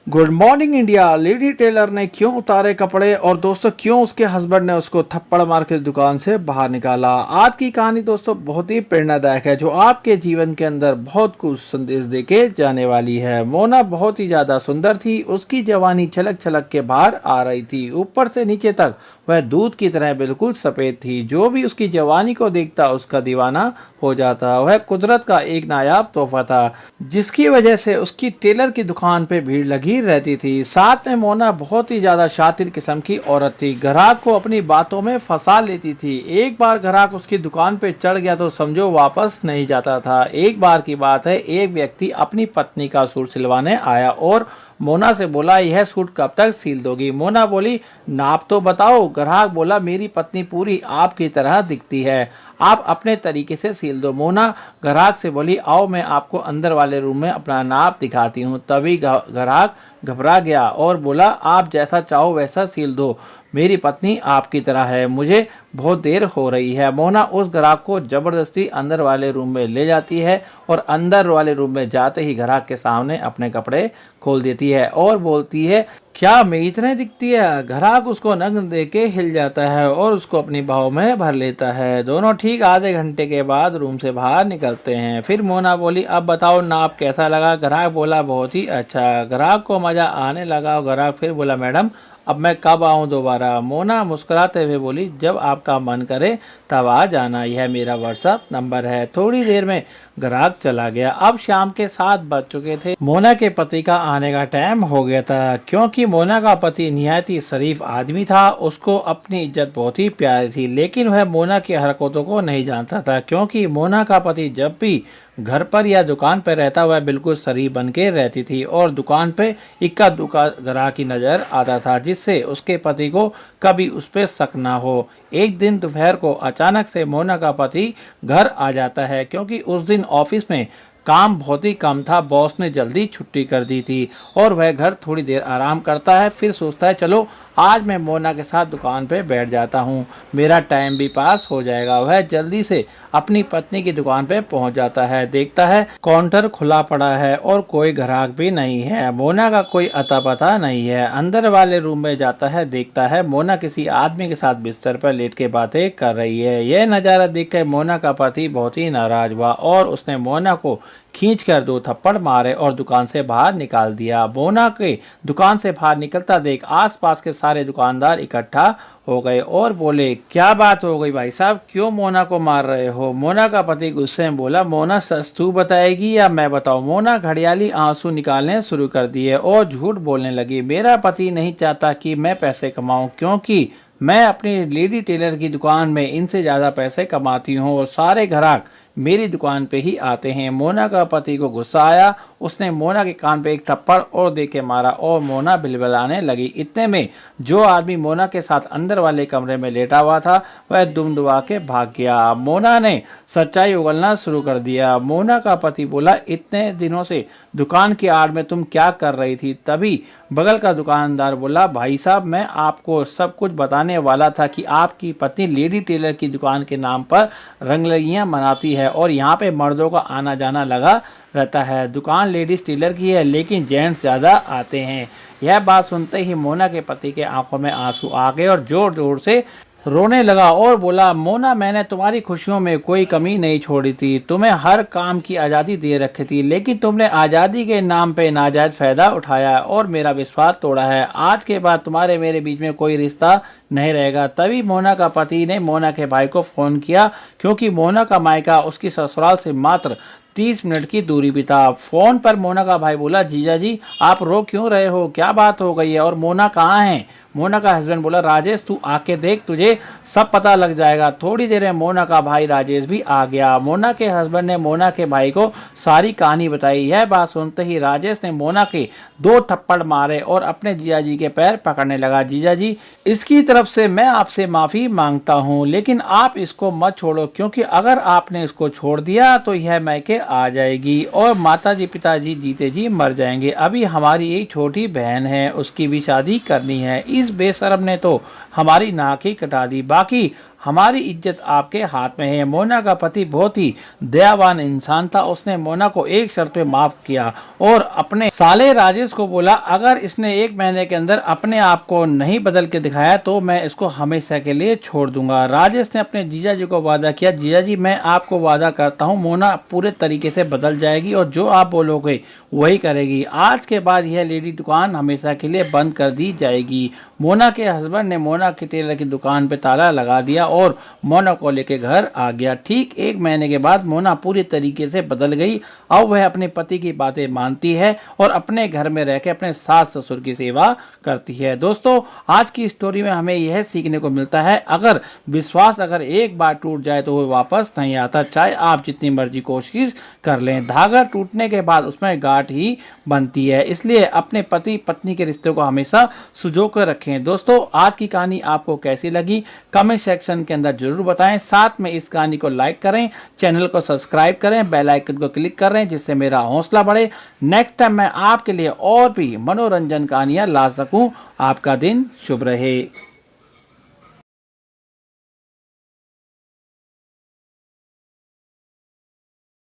Good morning India. Lady tailor ने क्यों उतारे कपड़े और दोस्तों क्यों उसके हस्बैंड ने उसको थप्पड़ मार के दुकान से बाहर निकाला। आज की कहानी दोस्तों बहुत ही प्रेरणादायक है, जो आपके जीवन के अंदर बहुत कुछ संदेश देके जाने वाली है। मोना बहुत ही ज्यादा सुंदर थी, उसकी जवानी छलक छलक के बाहर आ रही थी। ऊपर से नीचे तक वह दूध की तरह बिल्कुल सफेद थी। जो भी उसकी जवानी को देखता उसका दीवाना हो जाता। वह कुदरत का एक नायाब तोहफा था, जिसकी वजह से उसकी टेलर की दुकान पे भीड़ लगी रहती थी। साथ में मोना बहुत ही ज्यादा शातिर किस्म की औरत थी, ग्राहक को अपनी बातों में फंसा लेती थी। एक बार ग्राहक उसकी दुकान पे चढ़ गया तो समझो वापस नहीं जाता था। एक बार की बात है, एक व्यक्ति अपनी पत्नी का सूट सिलवाने आया और मोना से बोला, यह सूट कब तक सिल दोगी। मोना बोली, नाप तो बताओ। ग्राहक बोला, मेरी पत्नी पूरी आपकी तरह दिखती है, आप अपने तरीके से सिल दो। मोना ग्राहक से बोली, आओ मैं आपको अंदर वाले रूम में अपना नाप दिखाती हूँ। तभी ग्राहक घबरा गया और बोला, आप जैसा चाहो वैसा सिल दो, मेरी पत्नी आपकी तरह है, मुझे बहुत देर हो रही है। मोना उस ग्राहक को जबरदस्ती अंदर वाले रूम में ले जाती है और अंदर वाले रूम में जाते ही ग्राहक के सामने अपने कपड़े खोल देती है और बोलती है, क्या मैं इतने दिखती है। ग्राहक उसको नग्न देख के हिल जाता है और उसको अपनी बाहों में भर लेता है। दोनों ठीक आधे घंटे के बाद रूम से बाहर निकलते हैं। फिर मोना बोली, अब बताओ नाप कैसा लगा। ग्राहक बोला, बहुत ही अच्छा। ग्राहक को मजा आने लगा। ग्राहक फिर बोला, मैडम अब मैं कब आऊँ दोबारा। मोना मुस्कुराते हुए बोली, जब आपका मन करे तब आ जाना, यह मेरा व्हाट्सएप नंबर है। थोड़ी देर में ग्राहक चला गया। अब शाम के 7 बज चुके थे। मोना के पति का आने का टाइम हो गया था। क्योंकि मोना का पति निहायत ही शरीफ आदमी था, उसको अपनी इज्जत बहुत ही प्यारी थी, लेकिन वह मोना की हरकतों को नहीं जानता था। क्योंकि मोना का पति जब भी घर पर या दुकान पर रहता वह बिल्कुल शरीफ बन के रहती थी और दुकान पे इक्का दुक्का ग्राहक की नजर आता था, जिससे उसके पति को कभी उस पर शक ना हो। एक दिन दोपहर को अचानक से मोना का पति घर आ जाता है, क्योंकि उस दिन ऑफिस में काम बहुत ही कम था। बॉस ने जल्दी छुट्टी कर दी थी और वह घर थोड़ी देर आराम करता है। फिर सोचता है, चलो आज मैं मोना के साथ दुकान पे बैठ जाता हूँ, मेरा टाइम भी पास हो जाएगा। वह जल्दी से अपनी पत्नी की दुकान पे पहुंच जाता है। देखता है काउंटर खुला पड़ा है और कोई ग्राहक भी नहीं है। मोना का कोई अता पता नहीं है। अंदर वाले रूम में जाता है, देखता है मोना किसी आदमी के साथ बिस्तर पर लेट के बातें कर रही है। यह नज़ारा देखकर मोना का पति बहुत ही नाराज हुआ और उसने मोना को खींचकर 2 थप्पड़ मारे और दुकान से बाहर निकाल दिया। मोना के दुकान से बाहर निकलता देख आसपास के सारे दुकानदार इकट्ठा हो गए और बोले, क्या बात हो गई भाई साहब, क्यों मोना को मार रहे हो। मोना का पति गुस्से में बोला, मोना सच तू बताएगी या मैं बताऊं। मोना घड़ियाली आंसू निकालने शुरू कर दिए और झूठ बोलने लगी। मेरा पति नहीं चाहता कि मैं पैसे कमाऊं, क्योंकि मैं अपनी लेडी टेलर की दुकान में इनसे ज्यादा पैसे कमाती हूँ और सारे ग्राहक मेरी दुकान पे ही आते हैं। मोना का पति को गुस्सा आया, उसने मोना के कान पे एक थप्पड़ और दे के मारा और मोना बिलबिलाने लगी। इतने में जो आदमी मोना के साथ अंदर वाले कमरे में लेटा हुआ था वह दुम दुबा के भाग गया। मोना ने सच्चाई उगलना शुरू कर दिया। मोना का पति बोला, इतने दिनों से दुकान की आड़ में तुम क्या कर रही थी। तभी बगल का दुकानदार बोला, भाई साहब मैं आपको सब कुछ बताने वाला था कि आपकी पत्नी लेडी टेलर की दुकान के नाम पर रंगरलियां मनाती है और यहाँ पे मर्दों का आना जाना लगा रहता है। दुकान लेडीज टेलर की है, लेकिन जेंट्स ज़्यादा आते हैं। यह बात सुनते ही मोना के पति के आंखों में आंसू आ गए और जोर जोर से रोने लगा और बोला, मोना मैंने तुम्हारी खुशियों में कोई कमी नहीं छोड़ी थी, तुम्हें हर काम की आज़ादी दे रखी थी, लेकिन तुमने आज़ादी के नाम पे नाजायज फ़ायदा उठाया और मेरा विश्वास तोड़ा है। आज के बाद तुम्हारे मेरे बीच में कोई रिश्ता नहीं रहेगा। तभी मोना का पति ने मोना के भाई को फ़ोन किया, क्योंकि मोना का मायका उसकी ससुराल से मात्र 30 मिनट की दूरी भी था। फोन पर मोना का भाई बोला, जीजा जी आप रो क्यों रहे हो, क्या बात हो गई है और मोना कहाँ है। मोना का हस्बैंड बोला, राजेश तू आके देख, तुझे सब पता लग जाएगा। थोड़ी देर में मोना का भाई राजेश भी आ गया। मोना के हस्बैंड ने मोना के भाई को सारी कहानी बताई। यह बात सुनते ही राजेश ने मोना के 2 थप्पड़ मारे और अपने जीजा जी के पैर पकड़ने लगा। जीजा जी इसकी तरफ से मैं आपसे माफ़ी मांगता हूँ, लेकिन आप इसको मत छोड़ो, क्योंकि अगर आपने इसको छोड़ दिया तो यह मैके आ जाएगी और माताजी पिताजी जीते जी मर जाएंगे। अभी हमारी एक छोटी बहन है, उसकी भी शादी करनी है। इस बेशरम ने तो हमारी नाक ही कटा दी। बाकी हमारी इज्जत आपके हाथ में है। मोना का पति बहुत ही दयावान इंसान था। उसने मोना को एक शर्त पे माफ किया और अपने साले राजेश को बोला, अगर इसने 1 महीने के अंदर अपने आप को नहीं बदल के दिखाया तो मैं इसको हमेशा के लिए छोड़ दूंगा। राजेश ने अपने जीजा जी को वादा किया, जीजा जी मैं आपको वादा करता हूँ मोना पूरे तरीके से बदल जाएगी और जो आप बोलोगे वही करेगी। आज के बाद यह लेडी दुकान हमेशा के लिए बंद कर दी जाएगी। मोना के हस्बैंड ने मोना की टेलर की दुकान पे ताला लगा दिया और मोना को लेके घर आ गया। ठीक 1 महीने के बाद मोना पूरी तरीके से बदल गई। अब वह अपने पति की बातें मानती है और अपने घर में रह के अपने सास ससुर की सेवा करती है। दोस्तों आज की स्टोरी में हमें यह सीखने को मिलता है, अगर विश्वास अगर एक बार टूट जाए तो वो वापस नहीं आता, चाहे आप जितनी मर्जी कोशिश कर लें। धागा टूटने के बाद उसमें गांठ ही बनती है, इसलिए अपने पति पत्नी के रिश्ते को हमेशा सुजो कर रखें। दोस्तों आज की कहानी आपको कैसी लगी कमेंट सेक्शन के अंदर जरूर बताएं। साथ में इस कहानी को लाइक करें, चैनल को सब्सक्राइब करें, बेल आइकन को क्लिक करें जिससे मेरा हौसला बढ़े। नेक्स्ट टाइम मैं आपके लिए और भी मनोरंजन कहानियां ला सकूं। आपका दिन शुभ रहे।